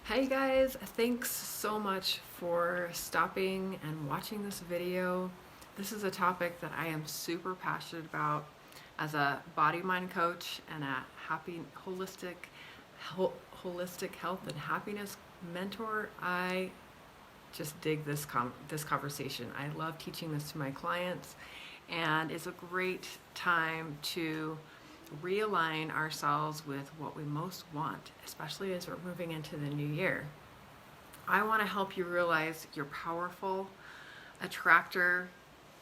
Hey guys, thanks so much for stopping and watching this video. This is a topic that I am super passionate about as a body mind coach and a happy holistic health and happiness mentor. I just dig this conversation. I love teaching this to my clients, and it's a great time to realign ourselves with what we most want, especially as we're moving into the new year. I want to help you realize your powerful attractor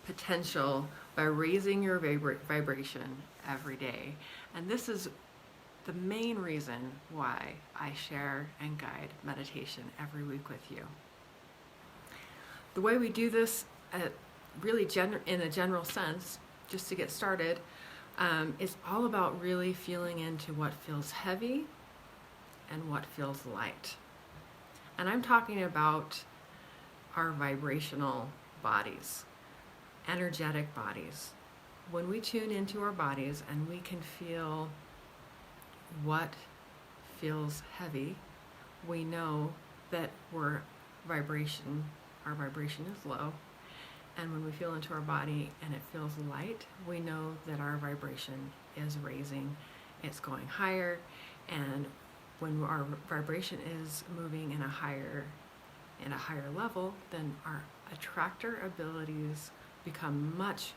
potential by raising your vibration every day. And this is the main reason why I share and guide meditation every week with you. The way we do this, really in a general sense, just to get started, is all about really feeling into what feels heavy and what feels light. And I'm talking about our vibrational bodies, energetic bodies. When we tune into our bodies and we can feel what feels heavy, we know that our vibration is low. And when we feel into our body and it feels light, we know that our vibration is raising, it's going higher. And when our vibration is moving in a higher level, then our attractor abilities become much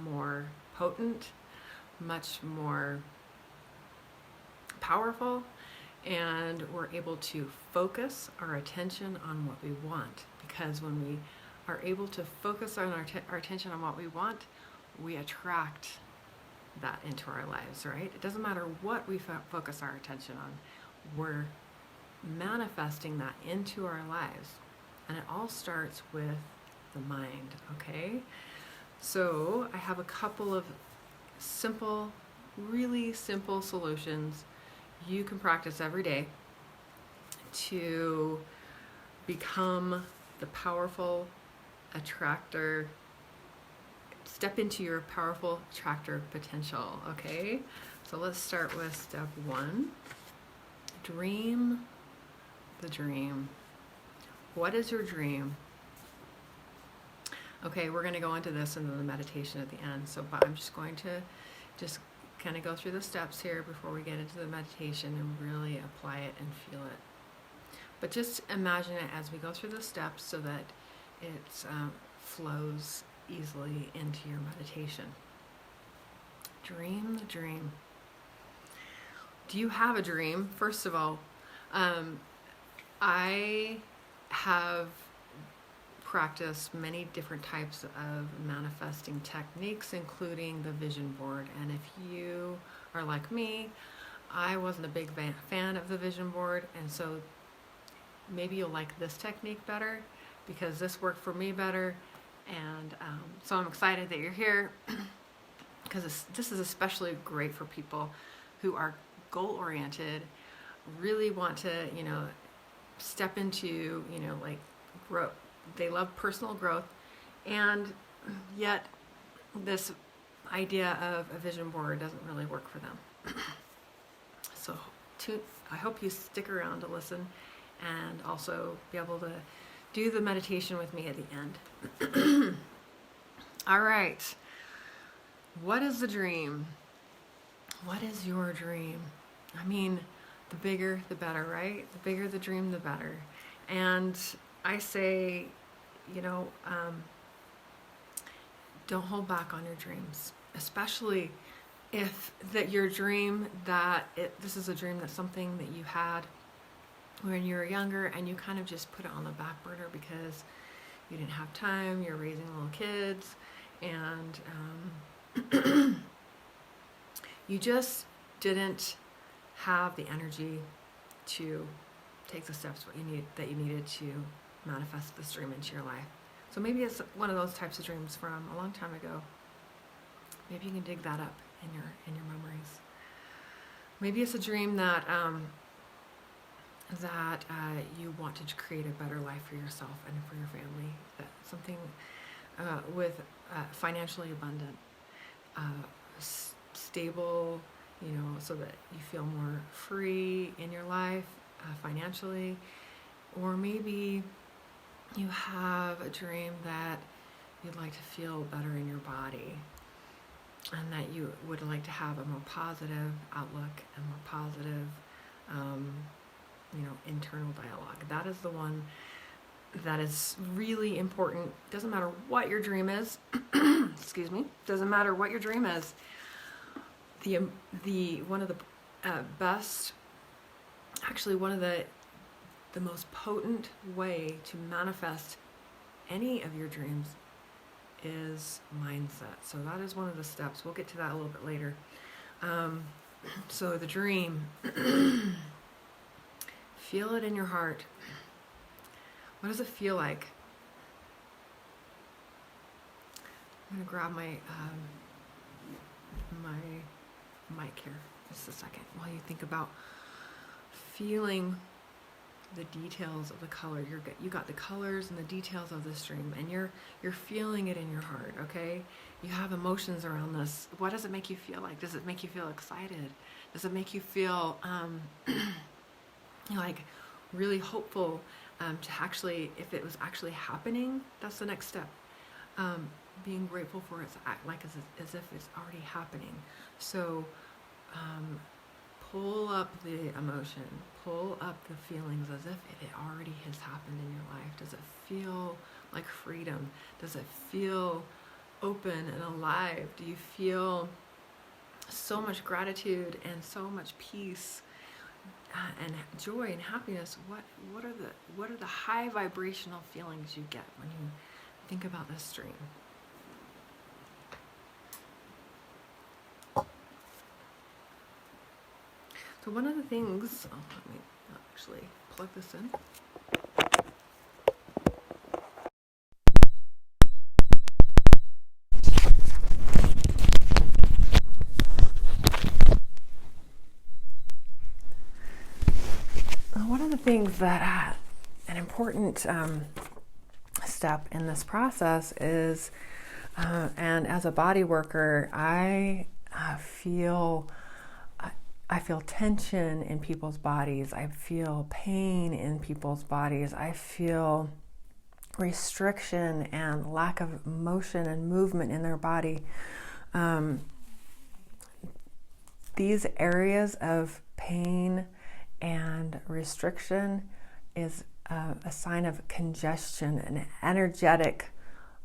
more potent, much more powerful, and we're able to focus our attention on what we want. Because when we are able to focus on our attention on what we want, we attract that into our lives, right? It doesn't matter what we focus our attention on, we're manifesting that into our lives. And it all starts with the mind, okay? So I have a couple of really simple solutions you can practice every day to become the powerful attractor, step into your powerful attractor potential, okay? So let's start with step one. Dream the dream. What is your dream? Okay, we're going to go into this in the meditation at the end, but I'm just going to kind of go through the steps here before we get into the meditation and really apply it and feel it. But just imagine it as we go through the steps so that it flows easily into your meditation. Dream the dream. Do you have a dream? First of all, I have practiced many different types of manifesting techniques, including the vision board. And if you are like me, I wasn't a big fan of the vision board, and so maybe you'll like this technique better because this worked for me better. And so I'm excited that you're here because this is especially great for people who are goal-oriented, really want to, step into, grow. They love personal growth, and yet this idea of a vision board doesn't really work for them. So I hope you stick around to listen and also be able to do the meditation with me at the end. All right. What is the dream? What is your dream? I mean, the bigger, the better, right? The bigger the dream, the better. And I say, don't hold back on your dreams, especially if your dream this is a dream that's something that you had when you were younger and you kind of just put it on the back burner because you didn't have time, you're raising little kids, and you just didn't have the energy to take the steps that you needed to manifest this dream into your life. So maybe it's one of those types of dreams from a long time ago. Maybe you can dig that up in your memories. Maybe it's a dream that you want to create a better life for yourself and for your family. That something with financially abundant, stable, so that you feel more free in your life financially, Or maybe you have a dream that you'd like to feel better in your body, and that you would like to have a more positive outlook and more positive, internal dialogue. That is the one that is really important. Doesn't matter what your dream is. Excuse me. Doesn't matter what your dream is. The one of the best, actually one of the most potent way to manifest any of your dreams is mindset. So that is one of the steps. We'll get to that a little bit later. So the dream, feel it in your heart. What does it feel like? I'm gonna grab my mic here just a second while you think about feeling the details of the color. You got the colors and the details of this dream, and you're feeling it in your heart. Okay, you have emotions around this. What does it make you feel like? Does it make you feel excited? Does it make you feel like really hopeful to actually, if it was actually happening? That's the next step. Being grateful for it, like as if it's already happening. So pull up the emotion, pull up the feelings as if it already has happened in your life. Does it feel like freedom? Does it feel open and alive? Do you feel so much gratitude and so much peace and joy and happiness? What are the high vibrational feelings you get when you think about this dream? So one of the things, let me actually plug this in. One of the things that an important step in this process is, and as a body worker, I feel tension in people's bodies. I feel pain in people's bodies. I feel restriction and lack of motion and movement in their body. These areas of pain and restriction is a sign of congestion, an energetic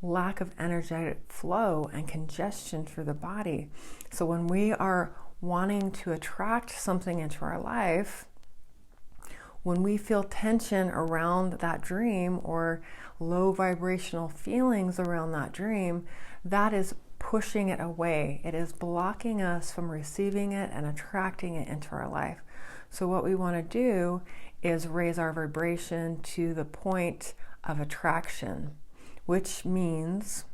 lack of energetic flow and congestion through the body. So when we are wanting to attract something into our life, when we feel tension around that dream or low vibrational feelings around that dream, that is pushing it away. It is blocking us from receiving it and attracting it into our life. So what we want to do is raise our vibration to the point of attraction, which means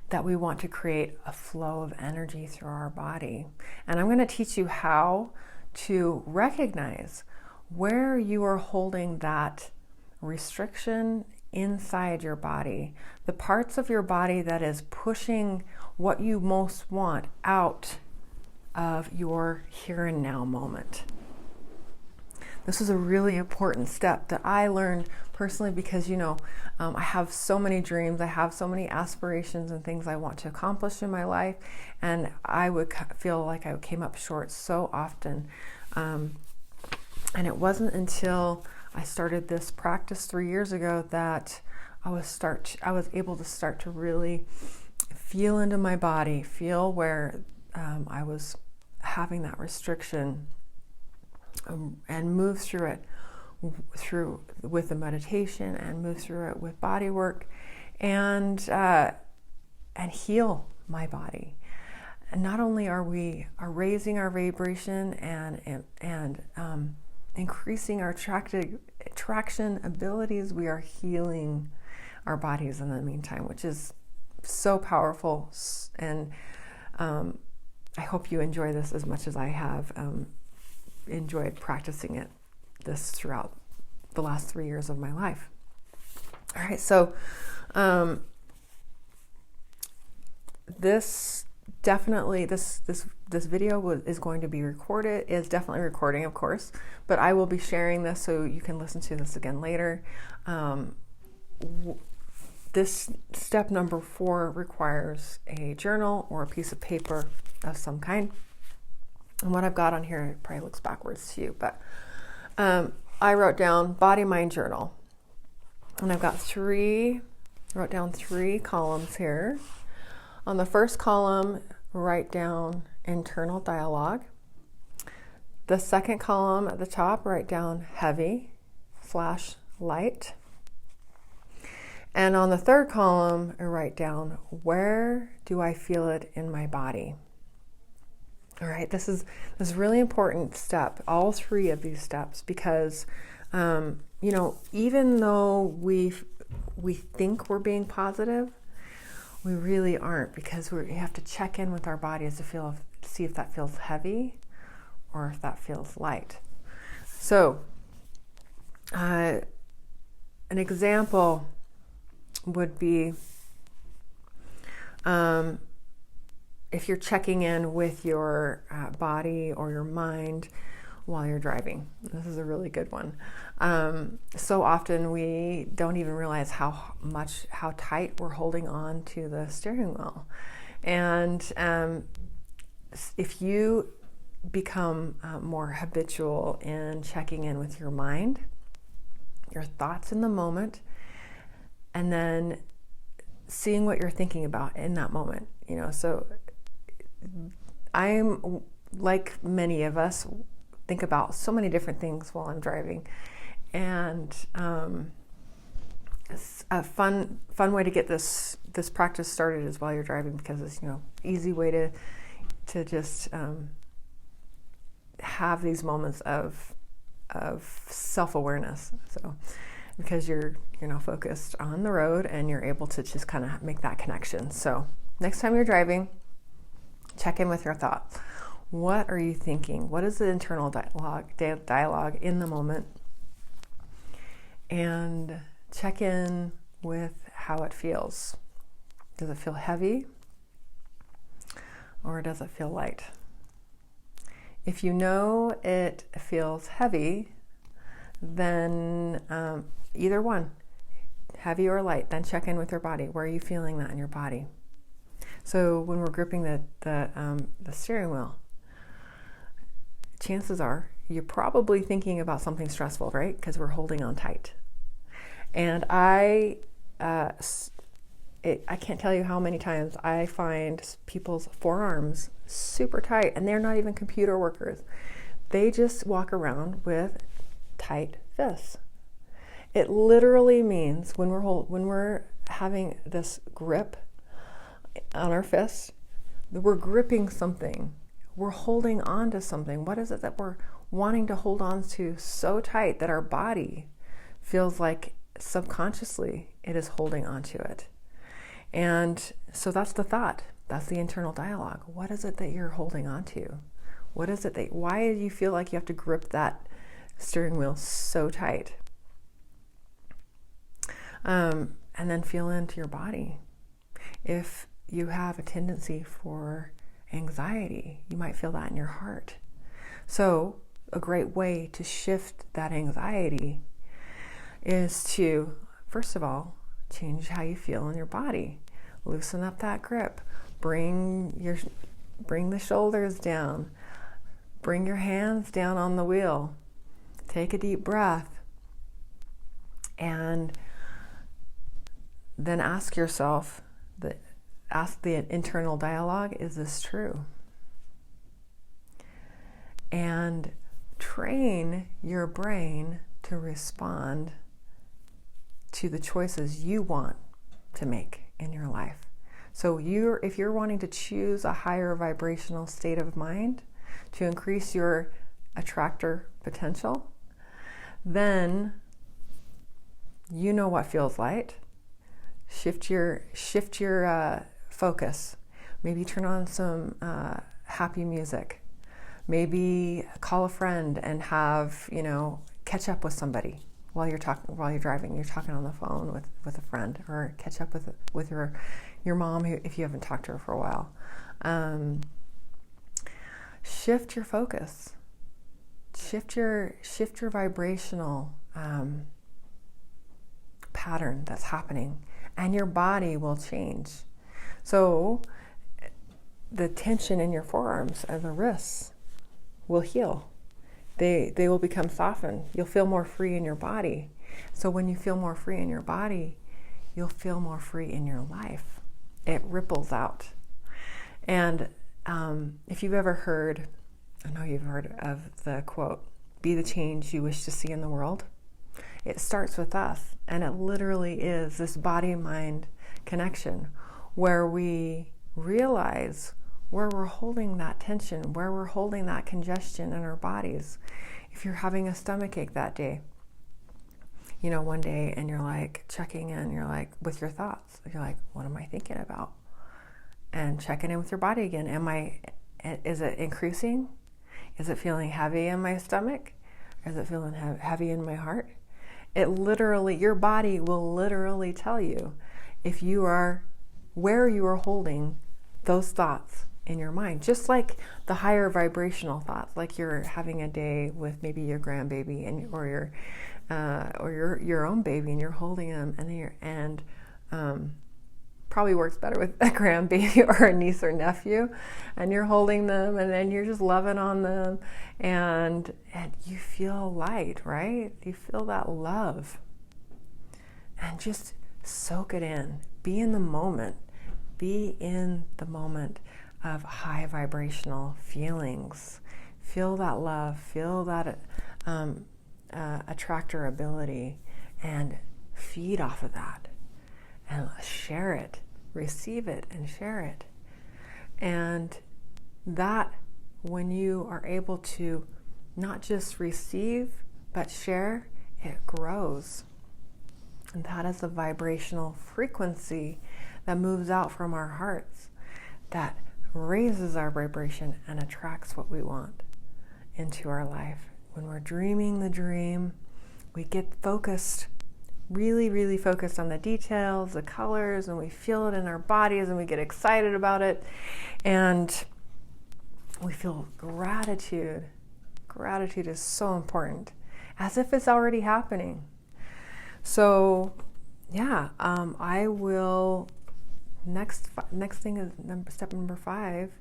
that we want to create a flow of energy through our body. And I'm going to teach you how to recognize where you are holding that restriction inside your body, the parts of your body that is pushing what you most want out of your here and now moment. This is a really important step that I learned personally because, I have so many dreams, I have so many aspirations and things I want to accomplish in my life, and I would feel like I came up short so often. And it wasn't until I started this practice 3 years ago that I was able to start to really feel into my body, feel where I was having that restriction, and move through it with the meditation, and move through it with body work, and heal my body. And not only are we raising our vibration and increasing our attraction abilities, we are healing our bodies in the meantime, which is so powerful. And I hope you enjoy this as much as I have enjoyed practicing this throughout the last 3 years of my life. All right, so this definitely this video is going to be recorded, is definitely recording, of course, but I will be sharing this so you can listen to this again later. This step number 4 requires a journal or a piece of paper of some kind. And what I've got on here, it probably looks backwards to you, but I wrote down body, mind, journal. And I've got wrote down 3 columns here. On the first column, write down internal dialogue. The second column at the top, write down heavy / light. And on the third column, I write down, where do I feel it in my body? All right, this is a really important step, all 3 of these steps, because, even though we think we're being positive, we really aren't, because we have to check in with our bodies to see if that feels heavy or if that feels light. So, an example would be if you're checking in with your body or your mind while you're driving. This is a really good one. So often we don't even realize how tight we're holding on to the steering wheel. And if you become more habitual in checking in with your mind, your thoughts in the moment, and then seeing what you're thinking about in that moment, so I'm, like many of us, think about so many different things while I'm driving. And it's a fun way to get this practice started is while you're driving, because it's, easy way to just have these moments of self-awareness. So because you're now focused on the road and you're able to just kind of make that connection. So next time you're driving, check in with your thoughts. What are you thinking? What is the internal dialogue in the moment? And check in with how it feels. Does it feel heavy or does it feel light? If you know it feels heavy, then either one, heavy or light, then check in with your body. Where are you feeling that in your body? So when we're gripping the steering wheel, chances are you're probably thinking about something stressful, right? Because we're holding on tight. And I can't tell you how many times I find people's forearms super tight, and they're not even computer workers. They just walk around with tight fists. It literally means when we're having this grip on our fists, we're gripping something. We're holding on to something. What is it that we're wanting to hold on to so tight that our body feels like subconsciously it is holding on to it? And so that's the thought. That's the internal dialogue. What is it that you're holding on to? What is it why do you feel like you have to grip that steering wheel so tight? And then feel into your body. If you have a tendency for anxiety, you might feel that in your heart. So a great way to shift that anxiety is to, first of all, change how you feel in your body. Loosen up that grip. Bring the shoulders down. Bring your hands down on the wheel. Take a deep breath. And then ask yourself, ask the internal dialogue, is this true? And train your brain to respond to the choices you want to make in your life. So if you're wanting to choose a higher vibrational state of mind to increase your attractor potential, then you know what feels light. Shift your focus. Maybe turn on some happy music. Maybe call a friend and have, catch up with somebody while you're driving. You're talking on the phone with a friend, or catch up with your mom if you haven't talked to her for a while. Shift your focus. Shift your vibrational pattern that's happening, and your body will change. So the tension in your forearms and the wrists will heal. They will become softened. You'll feel more free in your body. So when you feel more free in your body, you'll feel more free in your life. It ripples out. And if you've ever heard, I know you've heard of the quote, "Be the change you wish to see in the world." It starts with us, and it literally is this body-mind connection where we realize where we're holding that tension, where we're holding that congestion in our bodies. If you're having a stomach ache that day, one day, and you're like checking in, you're like with your thoughts, you're like, what am I thinking about? And checking in with your body again. Is it increasing? Is it feeling heavy in my stomach? Is it feeling heavy in my heart? Your body will literally tell you if you are, where you are holding those thoughts in your mind. Just like the higher vibrational thoughts, like you're having a day with maybe your grandbaby or your own baby, and you're holding them, and probably works better with a grandbaby or a niece or nephew, and you're holding them, and then you're just loving on them, and you feel light, right? You feel that love, and just soak it in. Be in the moment. Be in the moment of high vibrational feelings. Feel that love. Feel that attractor ability, and feed off of that, and share it. Receive it and share it. And that, when you are able to not just receive but share, it grows. And that is the vibrational frequency that moves out from our hearts, that raises our vibration and attracts what we want into our life. When we're dreaming the dream, we get focused, really, really focused on the details, the colors, and we feel it in our bodies, and we get excited about it, and we feel gratitude. Gratitude is so important, as if it's already happening. So, yeah, I will. Next thing is step number 5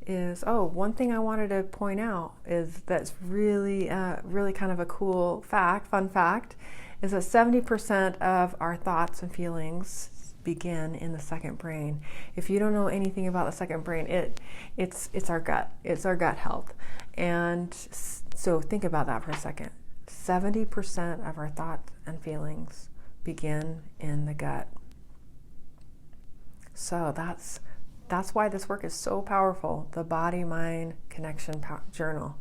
is, one thing I wanted to point out is that's really kind of a cool fun fact, is that 70% of our thoughts and feelings begin in the second brain. If you don't know anything about the second brain, it's our gut. It's our gut health. And so think about that for a second. 70% of our thoughts and feelings begin in the gut. So that's why this work is so powerful. The Body-Mind Connection Journal.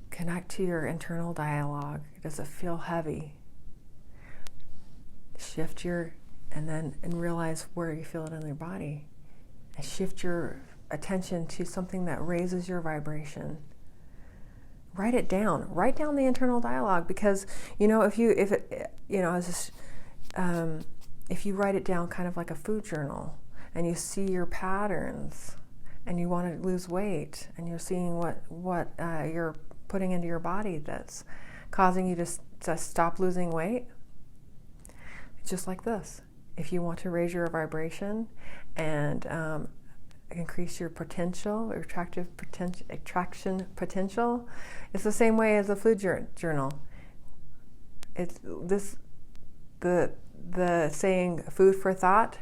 Connect to your internal dialogue. Does it feel heavy? Shift and realize where you feel it in your body. And shift your attention to something that raises your vibration. Write it down. Write down the internal dialogue, because if you write it down kind of like a food journal, and you see your patterns, and you want to lose weight, and you're seeing what you're putting into your body that's causing you to stop losing weight, just like this. If you want to raise your vibration and increase your potential, attraction potential, it's the same way as a food journal. It's the saying, food for thought.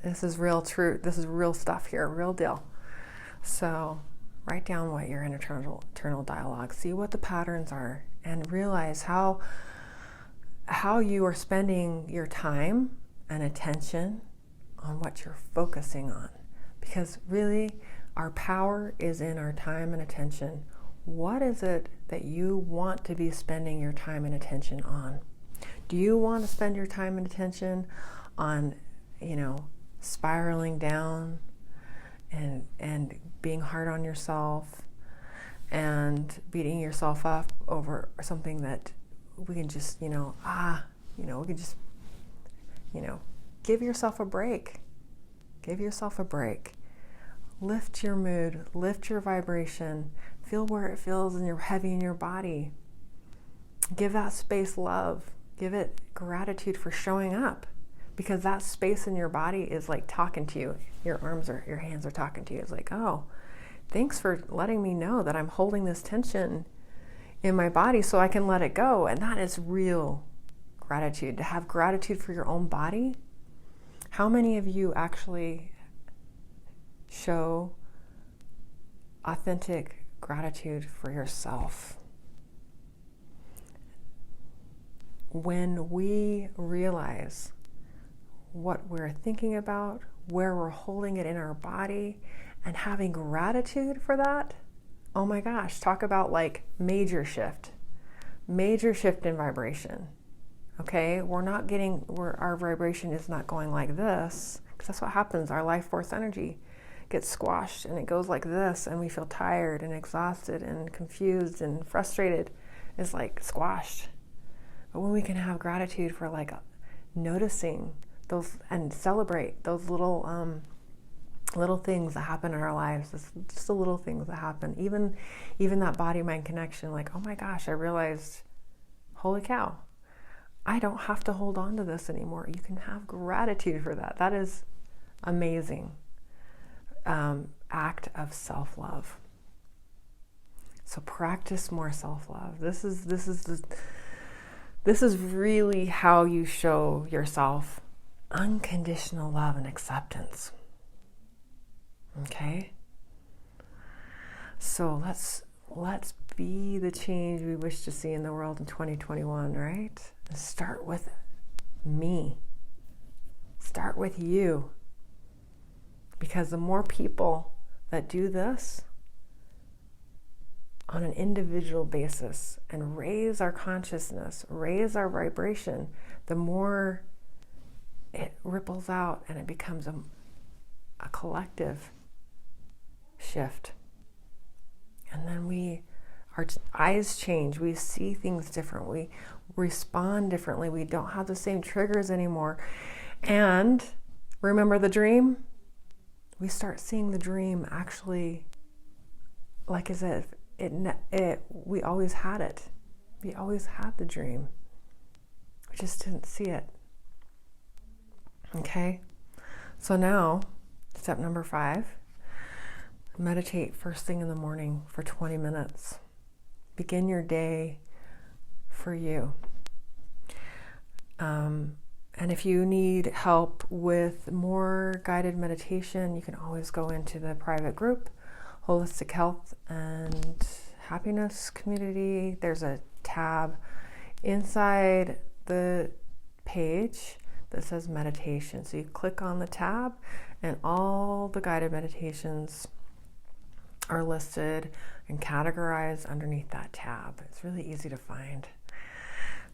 This is real truth. This is real stuff here, real deal. So write down what your internal dialogue, see what the patterns are, and realize how you are spending your time and attention on what you're focusing on. Because really, our power is in our time and attention. What is it that you want to be spending your time and attention on? Do you want to spend your time and attention on, spiraling down and being hard on yourself and beating yourself up over something that we can just, we can just, give yourself a break. Give yourself a break. Lift your mood, lift your vibration, feel where it feels in your heavy in your body. Give that space love. Give it gratitude for showing up, because that space in your body is like talking to you. Your hands are talking to you. It's like, oh, thanks for letting me know that I'm holding this tension in my body so I can let it go. And that is real gratitude. To have gratitude for your own body. How many of you actually show authentic gratitude for yourself? When we realize what we're thinking about, where we're holding it in our body, and having gratitude for that, oh my gosh, talk about like major shift in vibration. Okay, our vibration is not going like this, because that's what happens. Our life force energy gets squashed and it goes like this, and we feel tired and exhausted and confused and frustrated. It's like squashed. But when we can have gratitude for like noticing those and celebrate those little things that happen in our lives, just the little things that happen, even that body-mind connection, like, oh my gosh, I realized, holy cow, I don't have to hold on to this anymore. You can have gratitude for that. That is amazing. Act of self-love. So practice more self-love. This is really how you show yourself unconditional love and acceptance. Okay? So let's be the change we wish to see in the world in 2021, right? Start with me. Start with you. Because the more people that do this on an individual basis and raise our consciousness, raise our vibration, the more it ripples out and it becomes a collective shift. And then our eyes change. We see things different. We respond differently. We don't have the same triggers anymore. And remember the dream? We start seeing the dream actually like as if we always had it. We always had the dream. We just didn't see it. Okay? So now, step number 5, meditate first thing in the morning for 20 minutes. Begin your day for you. And if you need help with more guided meditation, you can always go into the private group, Holistic Health and Happiness Community. There's a tab inside the page that says meditation. So you click on the tab and all the guided meditations are listed and categorized underneath that tab. It's really easy to find.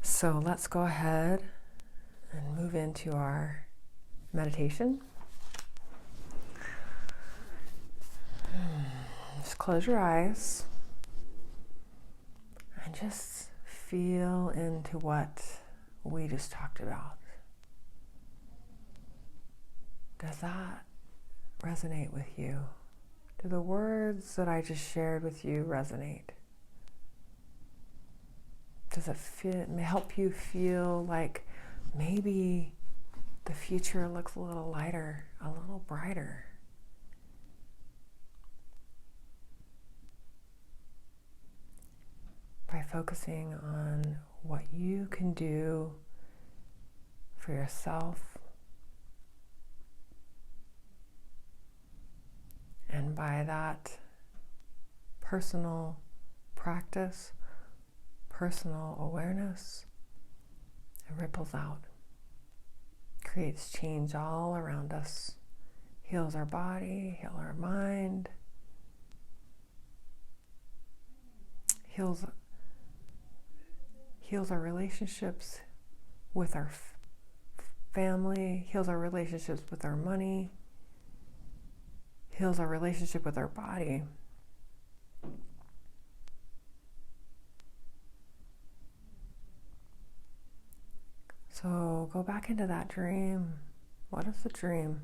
So let's go ahead and move into our meditation. Just close your eyes and just feel into what we just talked about. Does that resonate with you? Do the words that I just shared with you resonate? Does it help you feel like maybe the future looks a little lighter, a little brighter? By focusing on what you can do for yourself and by that personal practice, personal awareness, it ripples out, creates change all around us, heals our body, heals our mind, heals our relationships with our family, heals our relationships with our money, heals our relationship with our body. So go back into that dream. What is the dream?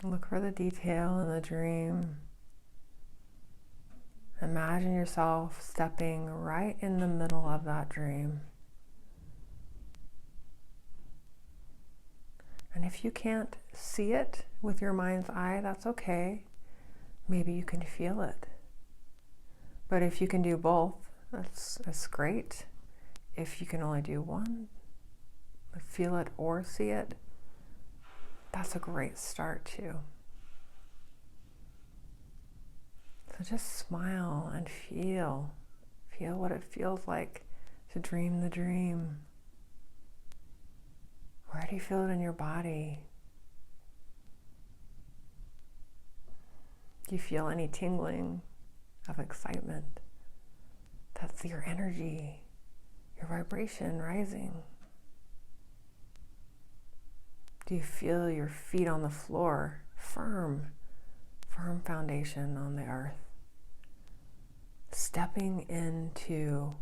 Look for the detail in the dream. Imagine yourself stepping right in the middle of that dream. And if you can't see it with your mind's eye, that's okay. Maybe you can feel it. But if you can do both, that's great. If you can only do one, feel it or see it, that's a great start too. So just smile and feel what it feels like to dream the dream. Where do you feel it in your body? Do you feel any tingling of excitement? That's your energy, your vibration rising. Do you feel your feet on the floor, firm foundation on the earth? Stepping into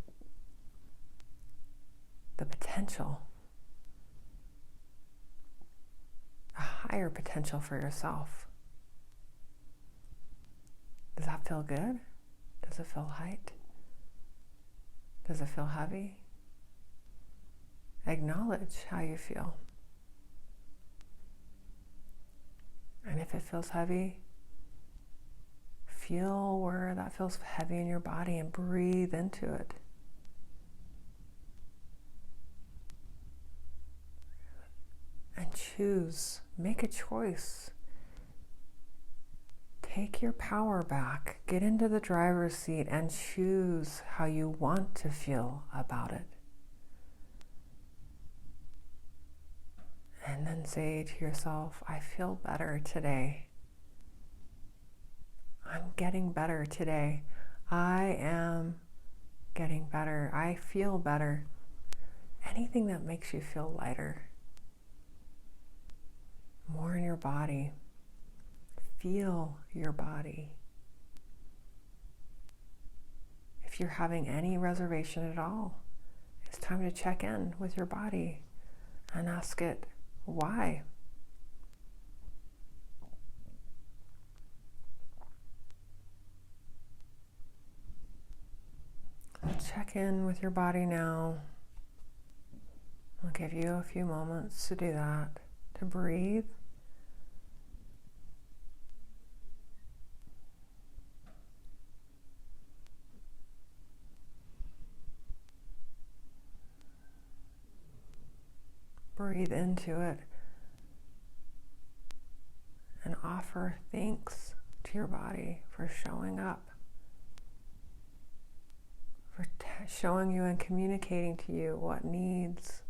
the potential, a higher potential for yourself. Does that feel good? Does it feel light? Does it feel heavy? Acknowledge how you feel. And if it feels heavy, feel where that feels heavy in your body and breathe into it. And choose, make a choice. Take your power back, get into the driver's seat and choose how you want to feel about it. And then say to yourself, I feel better today. I'm getting better today. I am getting better. I feel better. Anything that makes you feel lighter. More in your body. Feel your body. If you're having any reservation at all, it's time to check in with your body and ask it, why? Check in with your body now. I'll give you a few moments to do that, to breathe. Breathe into it and offer thanks to your body for showing up, for showing you and communicating to you what needs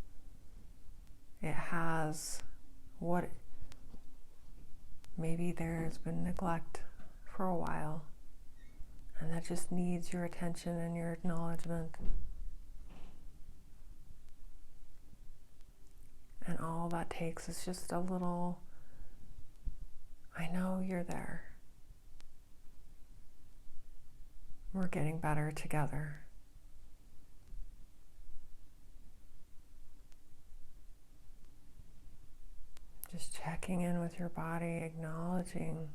it has, what maybe there's been neglect for a while and that just needs your attention and your acknowledgement. And all that takes is just a little, I know you're there. We're getting better together. Just checking in with your body, acknowledging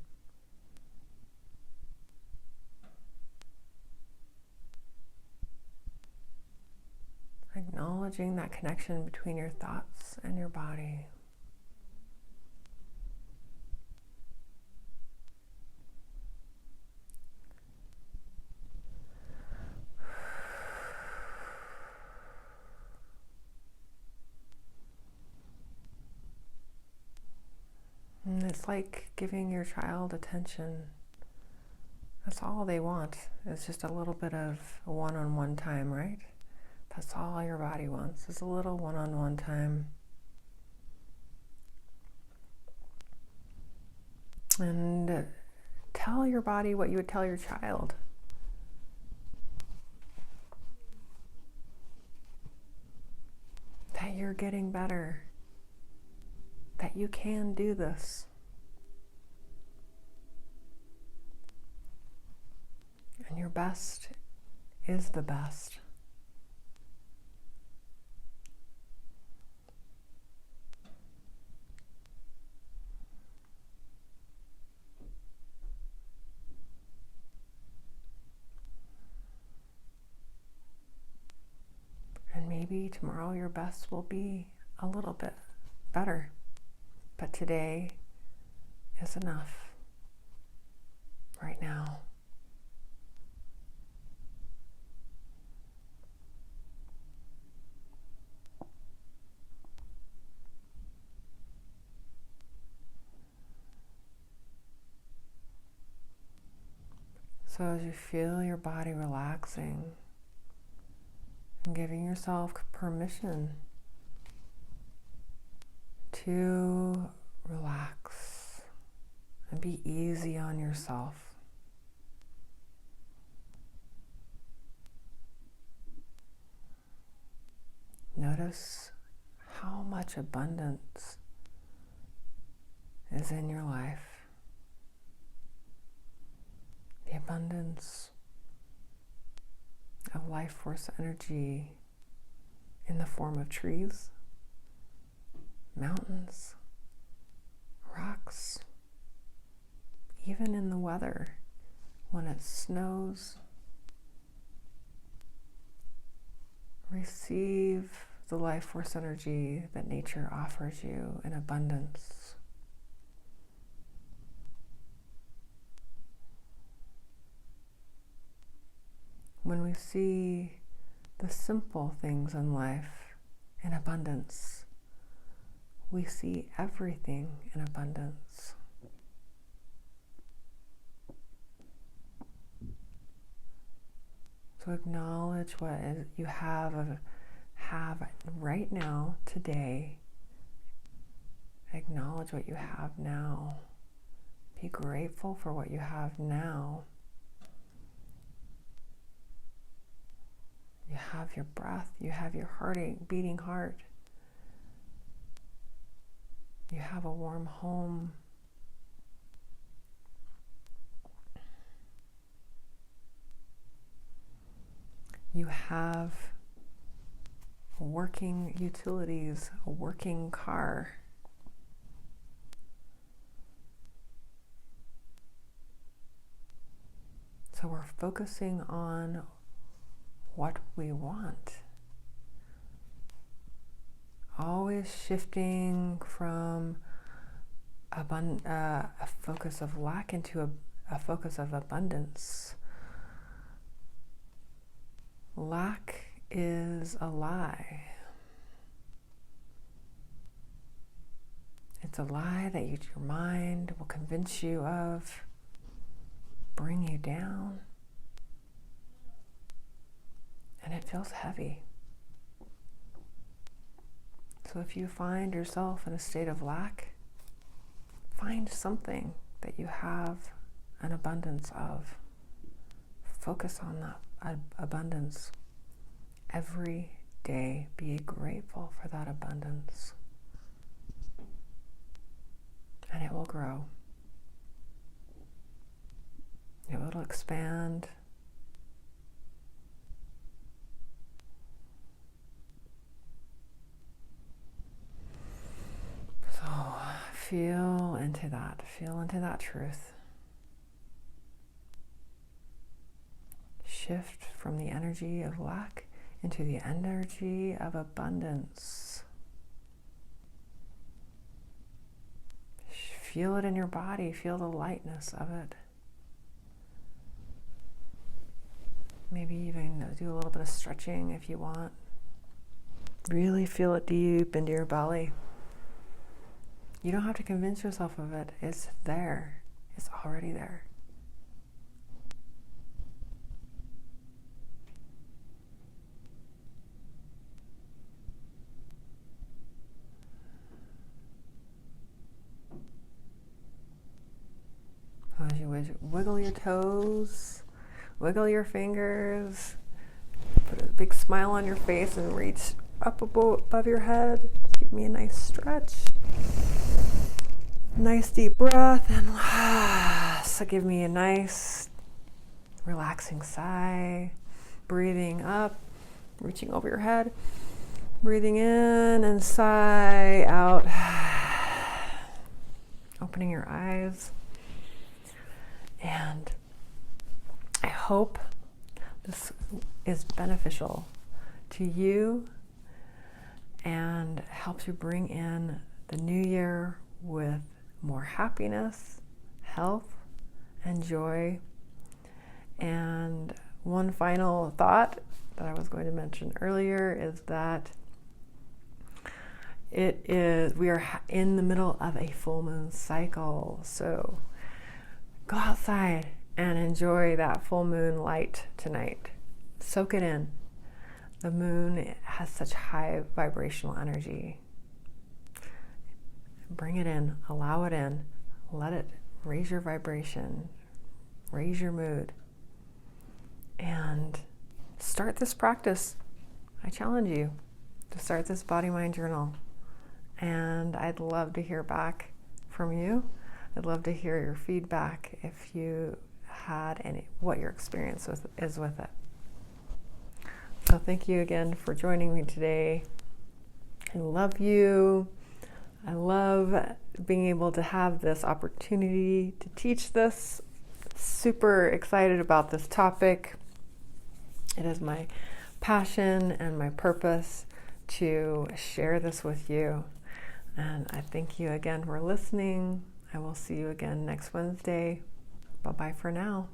that connection between your thoughts and your body. And it's like giving your child attention. That's all they want. It's just a little bit of one-on-one time, right? That's all your body wants, is a little one-on-one time. And tell your body what you would tell your child. That you're getting better. That you can do this. And your best is the best. tomorrow your best will be a little bit better. But today is enough right now. So as you feel your body relaxing and giving yourself permission to relax and be easy on yourself. Notice how much abundance is in your life. The abundance of life force energy in the form of trees, mountains, rocks, even in the weather when it snows. Receive the life force energy that nature offers you in abundance. When we see the simple things in life in abundance, we see everything in abundance. So acknowledge what you have right now, today. Acknowledge what you have now. Be grateful for what you have now. You have your breath, you have your beating heart. You have a warm home. You have working utilities, a working car. So we're focusing on what we want. Always shifting from a focus of lack into a focus of abundance. Lack is a lie. It's a lie that your mind will convince you of, bring you down, and it feels heavy. So if you find yourself in a state of lack, find something that you have an abundance of. Focus on that abundance. Every day, be grateful for that abundance. And it will grow. It will expand. So feel into that truth. Shift from the energy of lack into the energy of abundance. Feel it in your body, feel the lightness of it. Maybe even do a little bit of stretching if you want. Really feel it deep into your belly. You don't have to convince yourself of it. It's there. It's already there. As you wiggle your toes, wiggle your fingers, put a big smile on your face and reach up above your head. Give me a nice stretch. Nice deep breath, and so give me a nice relaxing sigh. Breathing up, reaching over your head. Breathing in and sigh out. Opening your eyes. And I hope this is beneficial to you and helps you bring in the new year with more happiness, health, and joy. And one final thought that I was going to mention earlier is that we are in the middle of a full moon cycle. So go outside and enjoy that full moon light tonight. Soak it in. The moon has such high vibrational energy. Bring it in, allow it in, let it raise your vibration, raise your mood, and start this practice. I challenge you to start this body-mind journal. And I'd love to hear back from you. I'd love to hear your feedback if you had any, what your experience is with it. So thank you again for joining me today. I love you. I love being able to have this opportunity to teach this. Super excited about this topic. It is my passion and my purpose to share this with you. And I thank you again for listening. I will see you again next Wednesday. Bye-bye for now.